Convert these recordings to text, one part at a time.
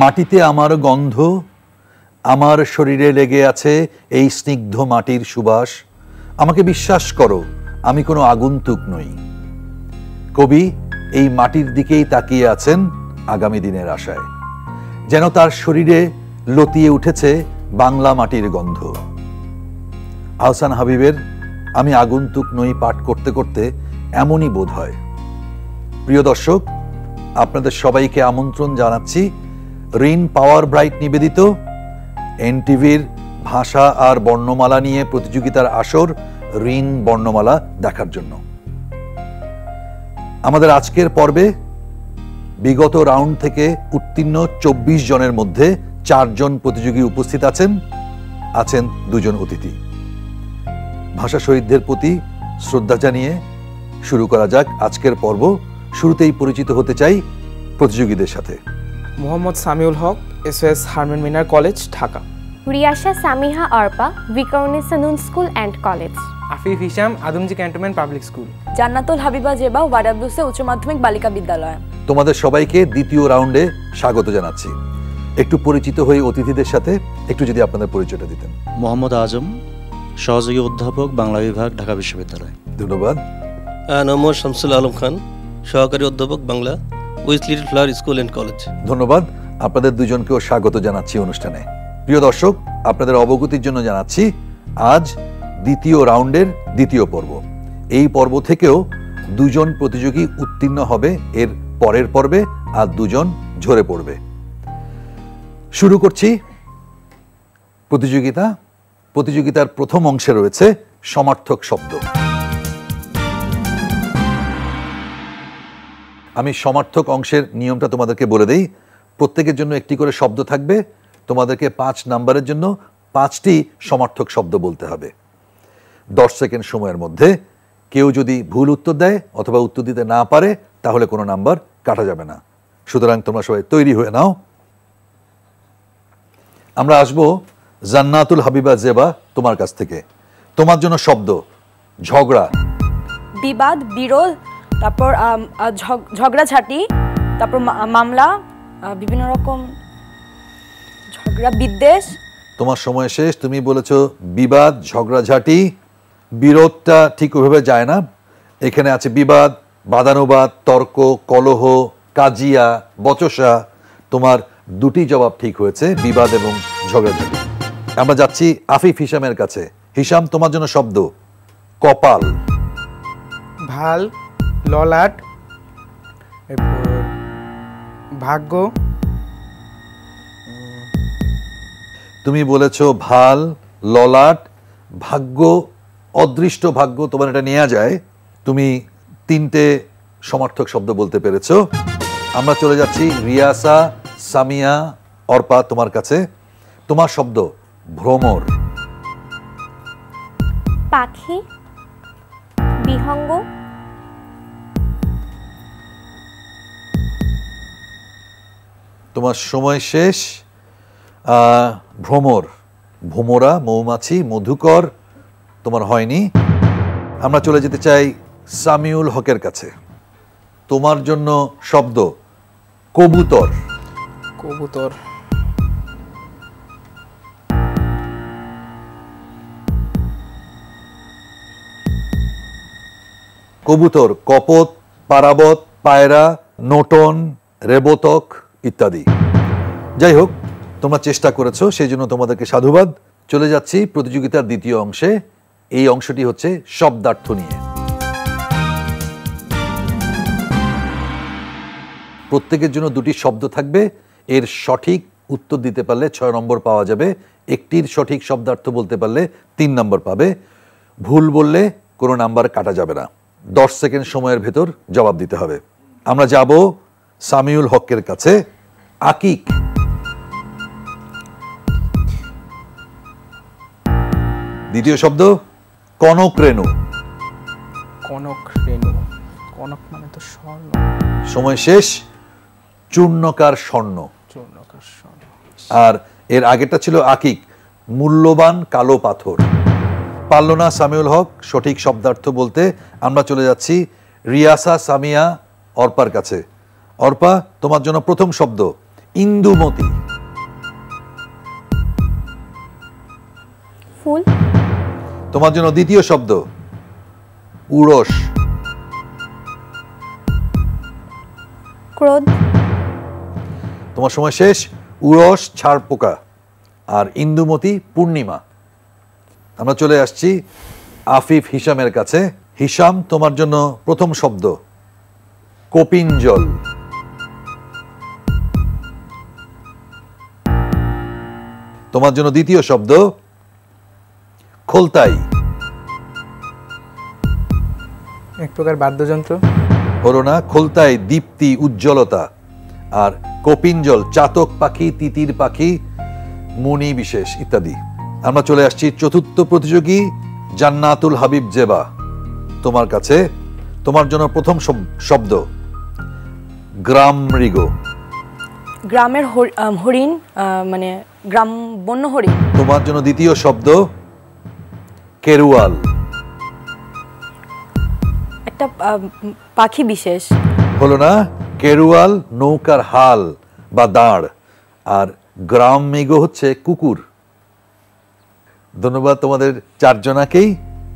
মাটিতে আমার গন্ধ, আমার শরীরে লেগে আছে এই স্নিগ্ধ মাটির সুবাস। আমাকে বিশ্বাস করো, আমি কোনো আগন্তুক নই। কবি এই মাটির দিকেই তাকিয়ে আছেন আগামী দিনের আশায়, যেন তার শরীরে লতিয়ে উঠেছে বাংলা মাটির গন্ধ। আহসান হাবিবের আমি আগন্তুক নই পাঠ করতে করতে এমনই বোধ হয়। প্রিয় দর্শক, আপনাদের সবাইকে আমন্ত্রণ জানাচ্ছি রিন পাওয়ার ব্রাইট নিবেদিত এনটিভির ভাষা আর বর্ণমালা নিয়ে প্রতিযোগিতার আসর রিন বর্ণমালা দেখার জন্য। আমাদের আজকের পর্বে বিগত রাউন্ড থেকে উত্তীর্ণ 24 জনের মধ্যে 4 জন প্রতিযোগী উপস্থিত আছেন 2 জন অতিথি। ভাষা শহীদদের প্রতি শ্রদ্ধা জানিয়ে শুরু করা যাক আজকের পর্ব। শুরুতেই পরিচিত হতে চাই প্রতিযোগীদের সাথে। Mohammad Samiul Haque, SS Hermann Gmeiner college, Dhaka. Riasha Samiha Orpa, Viqarunnisa Noon school and college. Afif Hisham, Adamjee cantonment public school. Jannatul Habiba Zeba, ওয়াডাব্লিউসি উচ্চ মাধ্যমিক বালিকা বিদ্যালয়। তোমাদের সবাইকে দ্বিতীয় রাউন্ডে স্বাগত জানাচ্ছি। একটু পরিচিত হয়ে অতিথিদের সাথে একটু যদি আপনাদের পরিচয়টা দিতেন। মোহাম্মদ আজম, সহযোগী অধ্যাপক, বাংলা বিভাগ, ঢাকা বিশ্ববিদ্যালয়। ধন্যবাদ। মোহাম্মদ শামসুল আলম খান, সহকারী অধ্যাপক, Bangla, with little flower school and college. ধন্যবাদ। আপনাদের দুজনকেও স্বাগত জানাচ্ছি অনুষ্ঠানে। প্রিয় দর্শক, আপনাদের অবগতির জন্য জানাচ্ছি আজ দ্বিতীয় রাউন্ডের দ্বিতীয় পর্ব। এই পর্ব থেকেও 2 জন প্রতিযোগী উত্তীর্ণ হবে এর পরের পর্বে, আর 2 জন ঝরে পড়বে। শুরু করছি প্রতিযোগিতার প্রথম অংশে রয়েছে সমার্থক শব্দ। আমি সমার্থক অংশের নিয়মটা তোমাদেরকে বলে দেই। প্রত্যেকের জন্য একটি করে শব্দ থাকবে। তোমাদেরকে 5 নাম্বারের জন্য 5টি সমার্থক শব্দ বলতে হবে। 10 সেকেন্ড সময়ের মধ্যে কেউ যদি ভুল উত্তর দেয় অথবা উত্তর দিতে না পারে তাহলে কোনো নাম্বার কাটা যাবে না। সুতরাং তোমরা সবাই তৈরি হয়ে নাও। আমরা আসবো জান্নাতুল হাবিবা জেবা, তোমার কাছ থেকে। তোমার জন্য শব্দ ঝগড়া, বিবাদ, বিরোধ, তারপর ঝগড়াঝাটি, তারপর মামলা, বিভিন্ন রকম ঝগড়া, বিদ্বেষ। তোমার সময় শেষ। তুমি বলেছো বিবাদ, ঝগড়াঝাটি। বিরোধটা ঠিক ওইভাবে যায় না। এখানে আছে বিবাদ, বাদানুবাদ, তর্ক, কলহ, কাজিয়া, বচসা। তোমার 2টি জবাব ঠিক হয়েছে, বিবাদ এবং ঝগড়াঝাটি। আমরা যাচ্ছি আফিফ হিশামের কাছে। হিশাম, তোমার জন্য শব্দ কপাল, ভাল, ললাট, ভাগ্য। তুমি বলেছো ভাল, ললাট, ভাগ্য, অদৃষ্ট ভাগ্য। তোমার এটা নেওয়া যায়। তুমি 3টে সমার্থক শব্দ বলতে পেরেছো। আমরা চলে যাচ্ছি রিয়াসা সামিয়া অর্পা, তোমার কাছে। তোমার শব্দ ভ্রমর, পাখি, বিহঙ্গ, তোমার সময় শেষ। ভ্রমর, ভোমরা, মৌমাছি, মধুকর। তোমার হয়নি। আমরা চলে যেতে চাই সামিউল হকের কাছে। তোমার জন্য শব্দ কবুতর, কবুতর, কবুতর, কপত, পারাবত, পায়রা, নোটন, রেবতক ইত্যাদি। যাই হোক, তোমরা চেষ্টা করেছো, সেই জন্য তোমাদেরকে সাধুবাদ। চলে যাচ্ছি প্রতিযোগিতার দ্বিতীয় অংশে। এই অংশটি হচ্ছে শব্দার্থ নিয়ে। প্রত্যেকের জন্য 2টি শব্দ থাকবে। এর সঠিক উত্তর দিতে পারলে 6 নম্বর পাওয়া যাবে। একটির সঠিক শব্দার্থ বলতে পারলে 3 নম্বর পাবে। ভুল বললে কোনো নাম্বার কাটা যাবে না। 10 সেকেন্ড সময়ের ভেতর জবাব দিতে হবে। আমরা যাব সামিউল হকের কাছে। আকিক, দ্বিতীয় শব্দ কনক রেণু, কনক রেণু। কনক মানে তো স্বর্ণ। সময় শেষ। চূর্ণকার স্বর্ণ। চূর্ণকার স্বর্ণ। আর এর আগেরটা ছিল আকিক, মূল্যবান কালো পাথর। পারল না সামিউল হক সঠিক শব্দার্থ বলতে। আমরা চলে যাচ্ছি রিয়াসা সামিয়া অর্পার কাছে। অর্পা, তোমার জন্য প্রথম শব্দ ইন্দুমতি, ফুল। তোমার জন্য দ্বিতীয় শব্দ উড়স। ক্রোধ। তোমার সময় শেষ। উড়স ছাড় পোকা আর ইন্দুমতি পূর্ণিমা। আমরা চলে আসছি আফিফ হিসামের কাছে। হিসাম, তোমার জন্য প্রথম শব্দ কপিনজল। তোমার জন্য দ্বিতীয় শব্দ খোলতাই। এক প্রকার বাদ্যযন্ত্র। হলো না। খোলতাই দীপ্তি, উজ্জ্বলতা। আর কপিনজল চাতক পাখি, তিতির পাখি, মুনি বিশেষ ইত্যাদি। আমরা চলে আসছি চতুর্থ প্রতিযোগী জান্নাতুল হাবিব জেবা তোমার কাছে। তোমার জন্য প্রথম শব্দ গ্রাম মৃগ। গ্রামের হরিণ, মানে গ্রাম বন্য হরিণ। তোমার জন্য দ্বিতীয় শব্দ কেরুয়াল। একটা পাখি বিশেষ। হলো না। কেরুয়াল নৌকার হাল বা দাঁড়, আর গ্রাম মৃগ হচ্ছে কুকুর। ধন্যবাদ তোমাদের চারজনাকেই।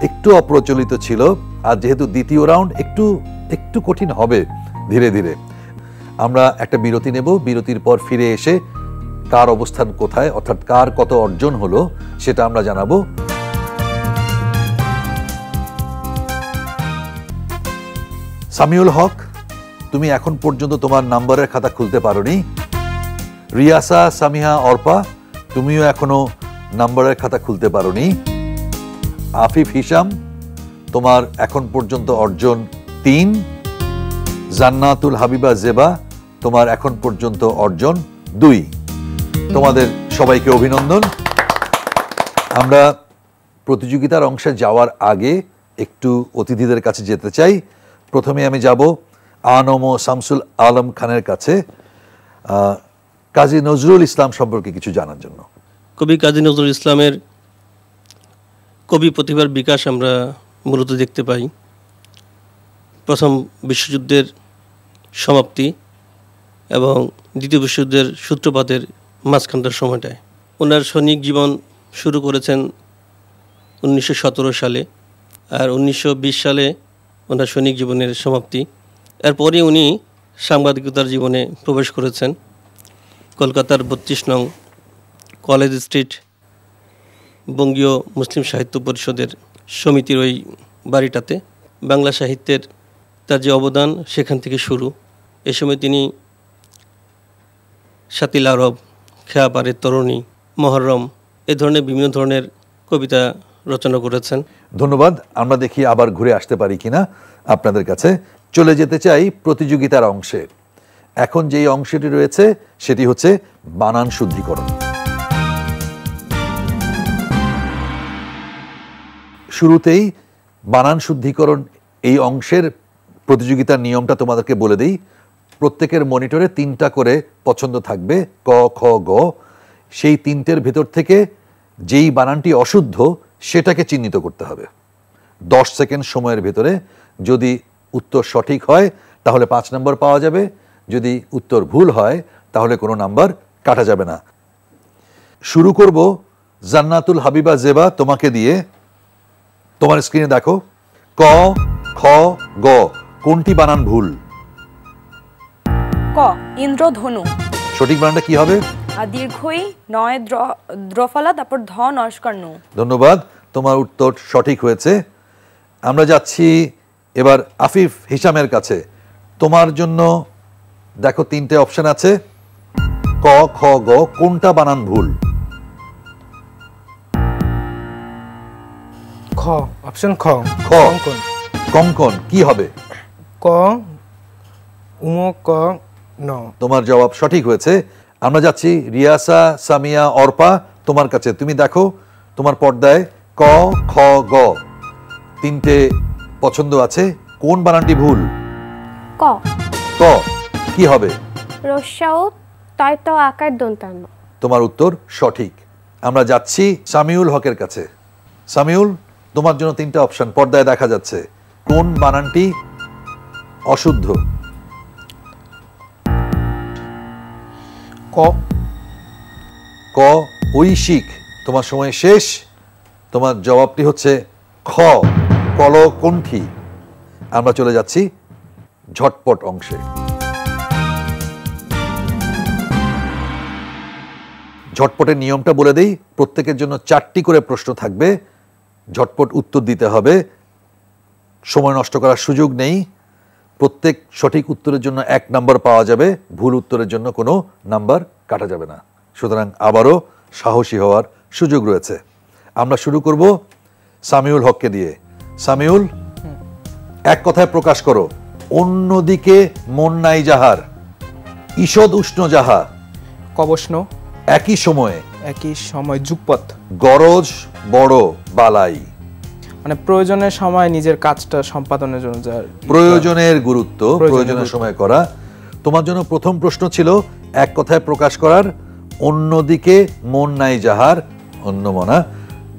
একটু অপ্রচলিত ছিল, আর যেহেতু দ্বিতীয় রাউন্ড একটু কঠিন হবে ধীরে ধীরে। আমরা একটা বিরতি নেব। বিরতির পর ফিরে এসে কার অবস্থান কোথায়, অর্থাৎ কার কত অর্জন হলো, সেটা আমরা জানাবো। সামিউল হক, তুমি এখন পর্যন্ত তোমার নাম্বারের খাতা খুলতে পারোনি। রিয়াসা সামিহা অর্পা, তুমিও এখনো নাম্বারের খাতা খুলতে পারোনি। আফিফ হিসাম, তোমার এখন পর্যন্ত অর্জন 3। জান্নাতুল হাবিবা জেবা, তোমার এখন পর্যন্ত অর্জন 2। তোমাদের সবাইকে অভিনন্দন। আমরা প্রতিযোগিতার অংশে যাওয়ার আগে একটু অতিথিদের কাছে যেতে চাই। প্রথমে আমি যাব আনম ও শামসুল আলম খানের কাছে কাজী নজরুল ইসলাম সম্পর্কে কিছু জানার জন্য। কবি কাজী নজরুল ইসলামের কবি প্রতিভার বিকাশ আমরা মূলত দেখতে পাই প্রথম বিশ্বযুদ্ধের সমাপ্তি এবং দ্বিতীয় বিশ্বযুদ্ধের সূত্রপাতের মাঝখানটার সময়টায়। ওনার সৈনিক জীবন শুরু করেছেন 1917 সালে, আর 1920 সালে ওনার সৈনিক জীবনের সমাপ্তি। এরপরই উনি সাংবাদিকতার জীবনে প্রবেশ করেছেন কলকাতার 32 নং কলেজ স্ট্রিট বঙ্গীয় মুসলিম সাহিত্য পরিষদের সমিতির ওই বাড়িটাতে। বাংলা সাহিত্যের তার যে অবদান সেখান থেকে শুরু। এ সময় তিনি সাতিল আরব, খেয়াপাড়ের তরুণী, মহরম এ ধরনের বিভিন্ন ধরনের কবিতা রচনা করেছেন। ধন্যবাদ। আমরা দেখি আবার ঘুরে আসতে পারি কিনা আপনাদের কাছে। চলে যেতে চাই প্রতিযোগিতার অংশে। এখন যেই অংশটি রয়েছে সেটি হচ্ছে বানান শুদ্ধিকরণ। শুরুতেই বানান শুদ্ধিকরণ এই অংশের প্রতিযোগিতার নিয়মটা তোমাদেরকে বলে দিই। প্রত্যেকের মনিটরে 3টা করে পছন্দ থাকবে, ক, খ, গ। সেই 3টের ভেতর থেকে যেই বানানটি অশুদ্ধ সেটাকে চিহ্নিত করতে হবে 10 সেকেন্ড সময়ের ভেতরে। যদি উত্তর সঠিক হয় তাহলে 5 নম্বর পাওয়া যাবে, যদি উত্তর ভুল হয় তাহলে কোনো নাম্বার কাটা যাবে না। শুরু করব জান্নাতুল হাবিবা জেবা তোমাকে দিয়ে। তোমার স্ক্রিনে দেখো ক, খ, গ, কোনটি বানান ভুল? ক ইন্দ্রধনু। সঠিক বানানটা কি হবে? দীর্ঘই নয় দ্রফলা, তারপর ধ নস্কর নু। ধন্যবাদ, তোমার উত্তর সঠিক হয়েছে। আমরা যাচ্ছি এবার আফিফ হিসামের কাছে। তোমার জন্য দেখো 3টে অপশন আছে, ক, খ, গ, কোনটা বানান ভুল? খ, অপশন খ। খ, কঙ্কন কি হবে? ক উম ক ন। তোমার জবাব সঠিক হয়েছে। আমরা যাচ্ছি রিয়াসা সামিয়া অর্পা তোমার কাছে। তুমি দেখো তোমার পর্দায় ক, খ, গ 3টে পছন্দ আছে, কোন বানানটি ভুল? ক। ক কি হবে? রস্যাও তয় ত আকার দন্তান্ন। তোমার উত্তর সঠিক। আমরা যাচ্ছি সামিউল হকের কাছে। সামিউল, তোমার জন্য 3টা অপশন পর্দায় দেখা যাচ্ছে, কোন বানানটি অশুদ্ধ? ক। ক ঐশিক। তোমার সময় শেষ। তোমার জবাবটি হচ্ছে খ, কলকণ্ঠী। আমরা চলে যাচ্ছি ঝটপট অংশে। ঝটপটের নিয়মটা বলে দেই, প্রত্যেকের জন্য 4টি করে প্রশ্ন থাকবে, ঝটপট উত্তর দিতে হবে, সময় নষ্ট করার সুযোগ নেই। প্রত্যেক সঠিক উত্তরের জন্য 1 নাম্বার পাওয়া যাবে, ভুল উত্তরের জন্য কোনো নাম্বার কাটা যাবে না। সুতরাং আবারও সাহসী হওয়ার সুযোগ রয়েছে। আমরা শুরু করব সামিউল হককে দিয়ে। সামিউল, এক কথায় প্রকাশ করো, অন্যদিকে মন নাই যাহার, ঈষদ উষ্ণ যাহা, কবষ্ণ, একই সময়ে, একই সময় যুগপৎ। গরজ বড় বালাই, মানে প্রয়োজনের সময় নিজের কাজটা সম্পাদনের জন্য যার প্রয়োজনের গুরুত্ব, প্রয়োজনের সময় করা। তোমার জন্য প্রথম প্রশ্ন ছিল এক কথায় প্রকাশ করার, অন্যদিকে মন নাই যাহার, অন্যমনা।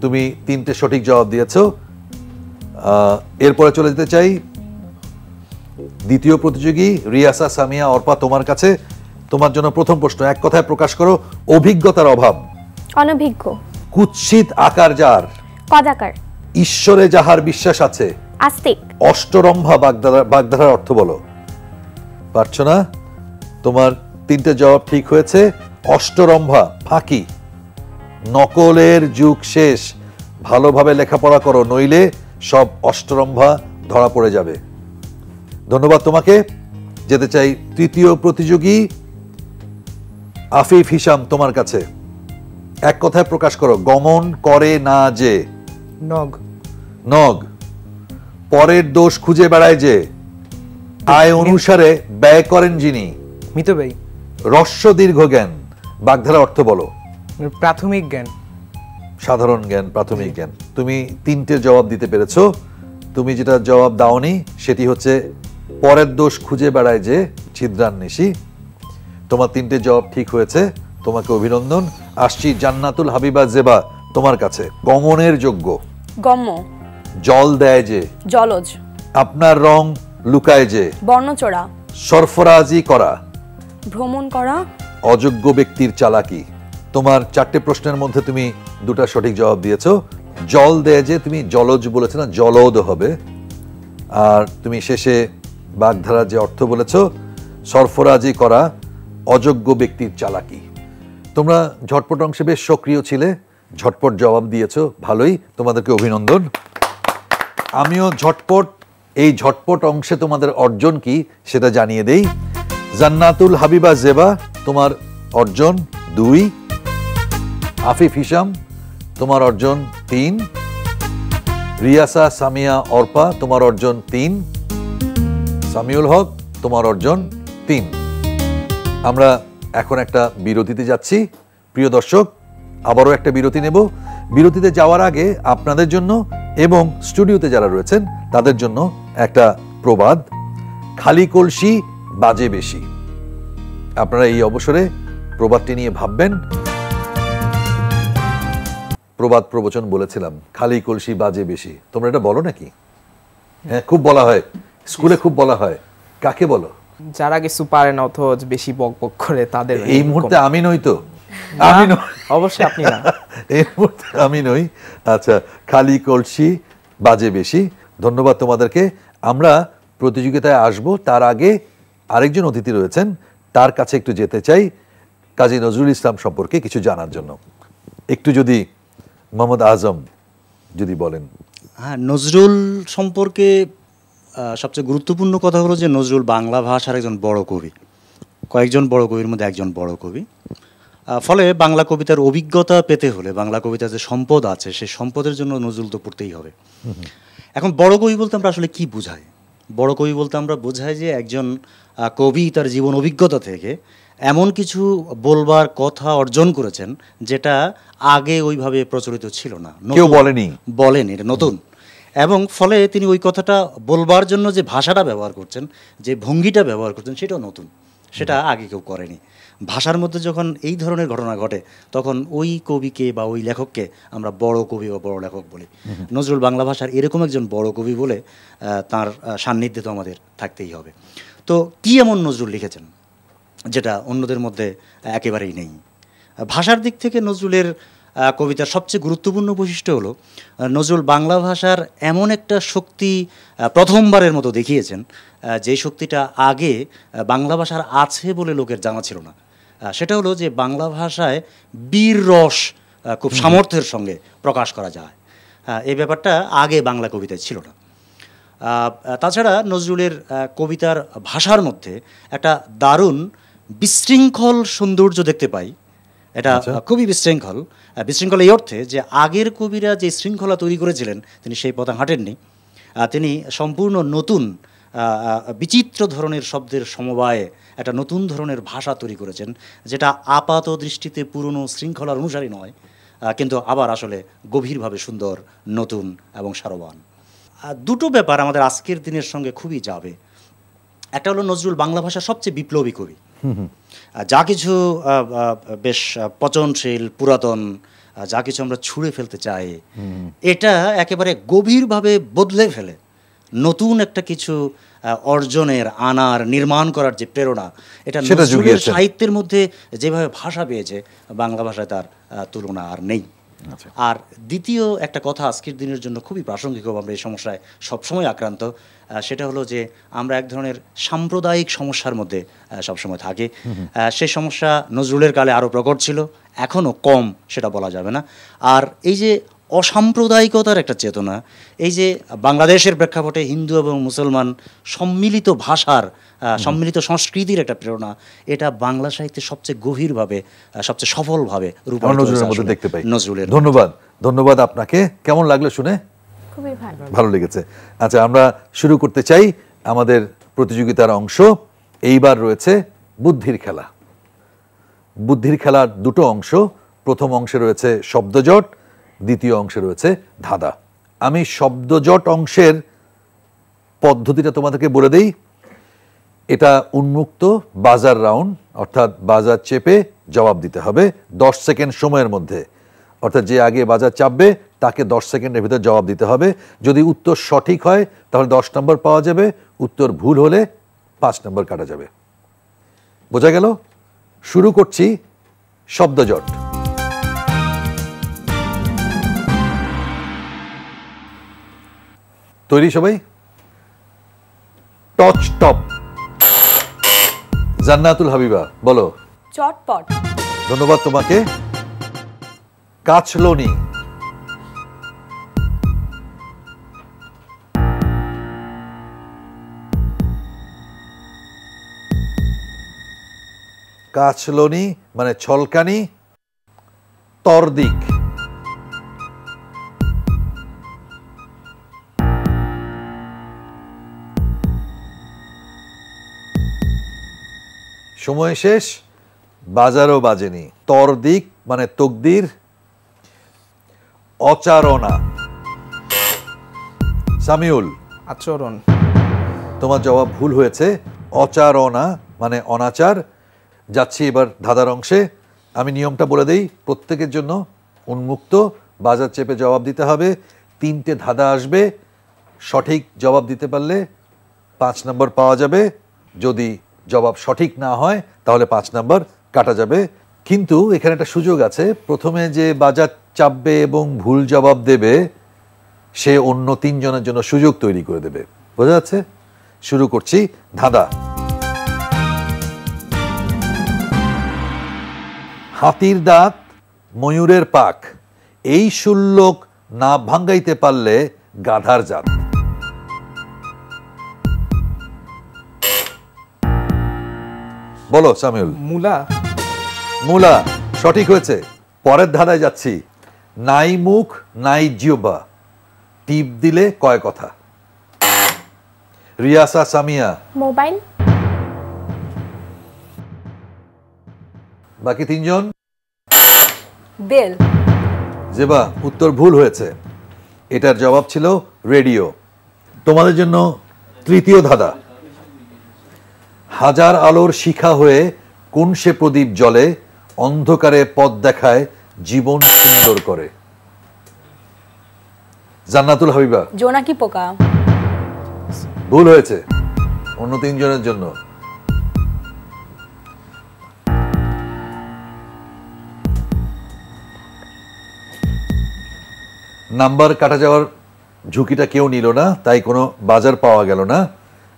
তুমি 3টে সঠিক জবাব দিয়েছো। এরপরে চলে যেতে চাই দ্বিতীয় প্রতিযোগী রিয়াসা সামিয়া অর্পা, তোমার কাছে। তোমার জন্য প্রথম প্রশ্ন, এক কথায় প্রকাশ করো, অভিজ্ঞতার অভাব, অনভিজ্ঞ, কুৎসিত আকার যার, কদাকার, ঈশ্বরে যাহার বিশ্বাস আছে, আস্তিক, অষ্টরম্ভা বাগধারার অর্থ বলো। পারছো না? তোমার 3টে জবাব ঠিক হয়েছে। অষ্টরম্ভা ফাঁকি, নকলের যুগ শেষ, ভালোভাবে লেখাপড়া করো, নইলে সব অষ্টরম্ভা ধরা পড়ে যাবে। ধন্যবাদ তোমাকে। যেতে চাই তৃতীয় প্রতিযোগী আফিফ হিসাম, তোমার কাছে। এক কথায় প্রকাশ করো, গমন করে না যে, নগ, নগ, পরের দোষ খুঁজে বেড়ায় যে, আয় অনুসারে ব্যয় করেন যিনি, মিতব্যয়ী, রস্য দীর্ঘ জ্ঞান, বাগধারা অর্থ বলো। প্রাথমিক জ্ঞান, সাধারণ জ্ঞান, প্রাথমিক জ্ঞান। তুমি 3টে জবাব দিতে পেরেছো। তুমি যেটা জবাব দাওনি সেটি হচ্ছে পরের দোষ খুঁজে বেড়ায় যে, ছিদ্রান্বেষী। তোমার 3টে জবাব ঠিক হয়েছে, তোমাকে অভিনন্দন। আসছি জান্নাতুল হাবিবা জেবা, তোমার কাছে। গমনের যোগ্য, গম্য, জল দেয় যে, জলজ, আপনার রং লুকায় যে, বর্ণচোরা, সরফরাজি করা, ভ্রমণ করা, অযোগ্য ব্যক্তির চালাকি। তোমার 4টে প্রশ্নের মধ্যে তুমি 2টা সঠিক জবাব দিয়েছো। জল দেয় যে তুমি জলজ বলেছো না, জলদ হবে। আর তুমি শেষে বাগধারা যে অর্থ বলেছো, সরফরাজি করা, অযোগ্য ব্যক্তির চালাকি। তোমরা ঝটপট অংশে বেশ সক্রিয় ছিলে, ঝটপট জবাব দিয়েছো, ভালোই, তোমাদেরকে অভিনন্দন। আমিও এই ঝটপট অংশে তোমাদের অর্জন কি সেটা জানিয়ে দেই। জান্নাতুল হাবিবা জেবা, তোমার অর্জন 2, আফিফ হিসাম তোমার অর্জন 3, রিয়াসা সামিয়া অর্পা তোমার অর্জন 3, সামিউল হক তোমার অর্জন 3। আমরা এখন একটা বিরতিতে যাচ্ছি। প্রিয় দর্শক, আবারও একটা বিরতি নেব। বিরতিতে যাওয়ার আগে আপনাদের জন্য এবং স্টুডিওতে যারা রয়েছেন তাদের জন্য একটা প্রবাদ, খালি কলসি বাজে বেশি। আপনারা এই অবসরে প্রবাদটি নিয়ে ভাববেন। প্রবাদ প্রবচন বলেছিলাম, খালি কলসি বাজে বেশি। তোমরা এটা বলো নাকি? হ্যাঁ, খুব বলা হয়, স্কুলে খুব বলা হয়। কাকে বলো? যারা কিছু পারে না অথচ বেশি বক বক করে তাদের। এই মুহূর্তে আমি নই তো, আমি নই, অবশ্যই আপনি না। এই মুহূর্তে আমি নই। আচ্ছা, খালি কলসি বাজে বেশি। ধন্যবাদ তোমাদেরকে। আমরা প্রতিযোগিতায় আসব, তার আগে আরেকজন অতিথি রয়েছেন, তার কাছে একটু যেতে চাই কাজী নজরুল ইসলাম সম্পর্কে কিছু জানার জন্য। একটু যদি মোহাম্মদ আজম যদি বলেন। হ্যাঁ, নজরুল সম্পর্কে সবচেয়ে গুরুত্বপূর্ণ কথা হলো যে নজরুল বাংলা ভাষার একজন বড় কবি, কয়েকজন বড় কবির মধ্যে একজন বড় কবি। ফলে বাংলা কবিতার অভিজ্ঞতা পেতে হলে বাংলা কবিতার যে সম্পদ আছে সেই সম্পদের জন্য নজরুল তো পড়তেই হবে। এখন বড় কবি বলতে আমরা আসলে কি বুঝাই? বড় কবি বলতে আমরা বোঝাই যে একজন কবি তার জীবন অভিজ্ঞতা থেকে এমন কিছু বলবার কথা অর্জন করেছেন যেটা আগে ওইভাবে প্রচলিত ছিল না, কেউ বলেনি, এটা নতুন। এবং ফলে তিনি ওই কথাটা বলবার জন্য যে ভাষাটা ব্যবহার করছেন, যে ভঙ্গিটা ব্যবহার করছেন, সেটাও নতুন, সেটা আগে কেউ করেনি। ভাষার মধ্যে যখন এই ধরনের ঘটনা ঘটে তখন ওই কবিকে বা ওই লেখককে আমরা বড় কবি বা বড় লেখক বলি। নজরুল বাংলা ভাষার এরকম একজন বড় কবি বলে তার সান্নিধ্যে তো আমাদের থাকতেই হবে। তো কি এমন নজরুল লিখেছেন যেটা অন্যদের মধ্যে একেবারেই নেই? ভাষার দিক থেকে নজরুলের কবিতার সবচেয়ে গুরুত্বপূর্ণ বৈশিষ্ট্য হলো নজরুল বাংলা ভাষার এমন একটা শক্তি প্রথমবারের মতো দেখিয়েছেন, যে শক্তিটা আগে বাংলা ভাষার আছে বলে লোকের জানা ছিল না। সেটা হলো যে বাংলা ভাষায় বীর রস খুব সামর্থ্যের সঙ্গে প্রকাশ করা যায়। এই ব্যাপারটা আগে বাংলা কবিতায় ছিল না। তাছাড়া নজরুলের কবিতার ভাষার মধ্যে একটা দারুণ বিশৃঙ্খল সৌন্দর্য দেখতে পাই। এটা খুবই বিশৃঙ্খল। বিশৃঙ্খল এই অর্থে যে আগের কবিরা যে শৃঙ্খলা তৈরি করেছিলেন তিনি সেই পথে হাঁটেননি। তিনি সম্পূর্ণ নতুন বিচিত্র ধরনের শব্দের সমবায়ে একটা নতুন ধরনের ভাষা তৈরি করেছেন, যেটা আপাত দৃষ্টিতে পুরনো শৃঙ্খলার অনুসারী নয়, কিন্তু আবার আসলে গভীরভাবে সুন্দর, নতুন এবং সারবান। দুটো ব্যাপার আমাদের আজকের দিনের সঙ্গে খুবই যাবে। একটা হলো নজরুল বাংলা ভাষার সবচেয়ে বিপ্লবী কবি। যা কিছু বেশ পচনশীল, পুরাতন, যা কিছু আমরা ছুঁড়ে ফেলতে চাই, এটা একেবারে গভীরভাবে বদলে ফেলে নতুন একটা কিছু অর্জনের, আনার, নির্মাণ করার যে প্রেরণা, এটা নজরুলের সাহিত্যের মধ্যে যেভাবে ভাষা পেয়েছে, বাংলা ভাষায় তার তুলনা আর নেই। আর দ্বিতীয় একটা কথা আজকের দিনের জন্য খুবই প্রাসঙ্গিক, আমরা এই সমস্যায় সবসময় আক্রান্ত, সেটা হলো যে আমরা এক ধরনের সাম্প্রদায়িক সমস্যার মধ্যে সবসময় থাকি। সেই সমস্যা নজরুলের কালে আরও প্রকট ছিল, এখনও কম সেটা বলা যাবে না। আর এই যে অসাম্প্রদায়িকতার একটা চেতনা, এই যে বাংলাদেশের প্রেক্ষাপটে হিন্দু এবং মুসলমান সম্মিলিত ভাষার, সম্মিলিত সংস্কৃতির একটা প্রেরণা, এটা বাংলা সাহিত্যে সবচেয়ে গভীরভাবে, সবচেয়ে সফলভাবে রূপান্তরিত দেখতে পাই নজরুলের। ধন্যবাদ আপনাকে। কেমন লাগলো শুনে? খুবই ভালো লেগেছে। আচ্ছা, আমরা শুরু করতে চাই আমাদের প্রতিযোগিতার অংশ। এইবার রয়েছে বুদ্ধির খেলা। বুদ্ধির খেলার দুটো অংশ। প্রথম অংশে রয়েছে শব্দজট, দ্বিতীয় অংশে রয়েছে ধাঁধা। আমি শব্দজট অংশের পদ্ধতিটা তোমাদেরকে বলে দেই। এটা উন্মুক্ত বাজার রাউন্ড, অর্থাৎ বাজার চেপে জবাব দিতে হবে 10 সেকেন্ড সময়ের মধ্যে। অর্থাৎ যে আগে বাজার চাপবে তাকে 10 সেকেন্ডের ভিতর জবাব দিতে হবে। যদি উত্তর সঠিক হয় তাহলে 10 নম্বর পাওয়া যাবে, উত্তর ভুল হলে 5 নম্বর কাটা যাবে। বোঝা গেল? শুরু করছি শব্দজট। তৈরি সবাই? Touch top. জান্নাতুল হাবিবা বলো। চটপট। ধন্যবাদ তোমাকে। কাচলনি। কাচলনি মানে ছলকানি। তরদিক। সময় শেষ, বাজারও বাজেনি। তরদিক মানে তকদির। অচারণা। সামিউল। আচরণ। তোমার জবাব ভুল হয়েছে। অচারণা মানে অনাচার। যাচ্ছি এবার ধাঁধার অংশে। আমি নিয়মটা বলে দেই প্রত্যেকের জন্য। উন্মুক্ত, বাজার চেপে জবাব দিতে হবে। 3টে ধাঁধা আসবে, সঠিক জবাব দিতে পারলে 5 নম্বর পাওয়া যাবে। যদি জবাব সঠিক না হয় তাহলে 5 নম্বর কাটা যাবে। কিন্তু এখানে একটা সুযোগ আছে, প্রথমে যে বাজার চাপবে এবং ভুল জবাব দেবে সে অন্য 3 জনের জন্য সুযোগ তৈরি করে দেবে। বোঝা যাচ্ছে? শুরু করছি ধাঁধা। হাতির দাঁত, ময়ূরের পাক, এই শুল্লক না ভাঙ্গাইতে পারলে গাধার জাত। বলো সামিউল। মূলা। মূলা সঠিক হয়েছে। পরের ধাঁধায় যাচ্ছি। নাই মুখ নাই জিহ্বা, টিপ দিলে কয় কথা। রিয়াসা সামিয়া। মোবাইল। বাকি 3 জন। বেল। জেবা উত্তর ভুল হয়েছে। এটার জবাব ছিল রেডিও। তোমাদের জন্য তৃতীয় ধাঁধা। হাজার আলোর শিখা হয়ে কোন সে প্রদীপ জ্বলে, অন্ধকারে পথ দেখায় জীবন সুন্দর করে। জান্নাতুল হাবিবা। জোনাকি পোকা। ভুল হয়েছে। অন্য 3 জনের জন্য। নাম্বার কাটা যাওয়ার ঝুঁকিটা কেউ নিল না, তাই কোনো বাজার পাওয়া গেল না।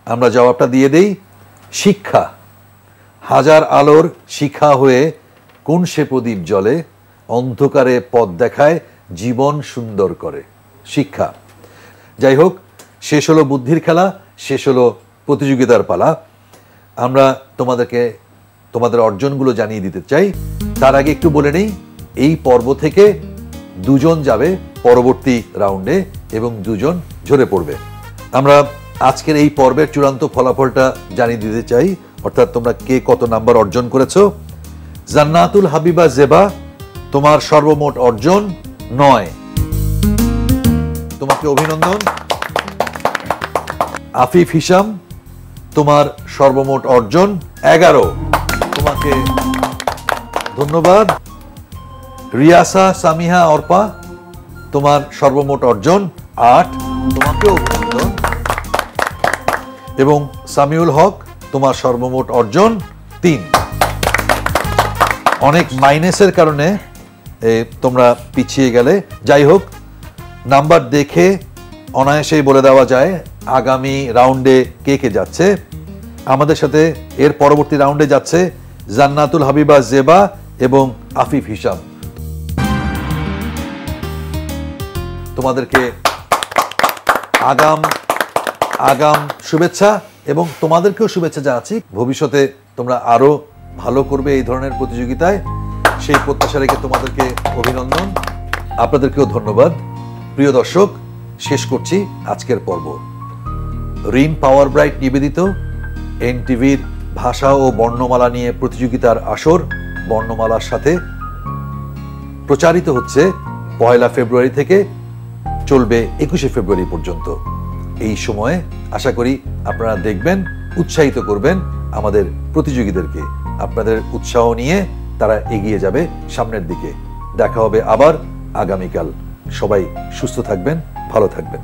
আমরা জবাবটা দিয়ে দেই, শিক্ষা। হাজার আলোর শিখা হয়ে কোন সে প্রদীপ জ্বলে, অন্ধকারে পথ দেখায়, জীবন সুন্দর করে। শিক্ষা। যাই হোক, শেষ হলো বুদ্ধির খেলা, শেষ হলো প্রতিযোগিতার পালা। আমরা তোমাদের অর্জনগুলো জানিয়ে দিতে চাই। তার আগে একটু বলে নেই, এই পর্ব থেকে দুজন যাবে পরবর্তী রাউন্ডে এবং দুজন ঝরে পড়বে। আমরা আজকের এই পর্বের চূড়ান্ত ফলাফলটা জানিয়ে দিতে চাই, অর্থাৎ তোমরা কে কত নাম্বার অর্জন করেছো। জান্নাতুল হাবিবা জেবা, তোমার সর্বমোট অর্জন 9, তোমাকে অভিনন্দন। আফিফ হিসাম, তোমার সর্বমোট অর্জন 11, তোমাকে ধন্যবাদ। রিয়াসা সামিহা অর্পা, তোমার সর্বমোট অর্জন 8, তোমাকেও অভিনন্দন। এবং সামিউল হক, তোমার সর্বমোট অর্জন 3। অনেক মাইনাসের কারণে তোমরা পিছিয়ে গেলে। যাই হোক, নাম্বার দেখে অনায়াসেই বলে দেওয়া যায় আগামী রাউন্ডে কে কে যাচ্ছে। আমাদের সাথে এর পরবর্তী রাউন্ডে যাচ্ছে জান্নাতুল হাবিবা জেবা এবং আফিফ হিসাম। তোমাদেরকে আগাম শুভেচ্ছা, এবং তোমাদেরকেও শুভেচ্ছা জানাচ্ছি। ভবিষ্যতে তোমরা আরো ভালো করবে এই ধরনের প্রতিযোগিতায়, সেই প্রত্যাশা রেখে তোমাদেরকে অভিনন্দন। আপনাদেরকেও ধন্যবাদ। প্রিয় দর্শক, শেষ করছি আজকের পর্ব। রিন পাওয়ার ব্রাইট নিবেদিত এনটিভির ভাষা ও বর্ণমালা নিয়ে প্রতিযোগিতার আসর বর্ণমালার সাথে প্রচারিত হচ্ছে 1 ফেব্রুয়ারি থেকে, চলবে 21 ফেব্রুয়ারি পর্যন্ত। এই সময়ে আশা করি আপনারা দেখবেন, উৎসাহিত করবেন আমাদের প্রতিযোগীদেরকে। আপনাদের উৎসাহ নিয়ে তারা এগিয়ে যাবে সামনের দিকে। দেখা হবে আবার আগামীকাল। সবাই সুস্থ থাকবেন, ভালো থাকবেন।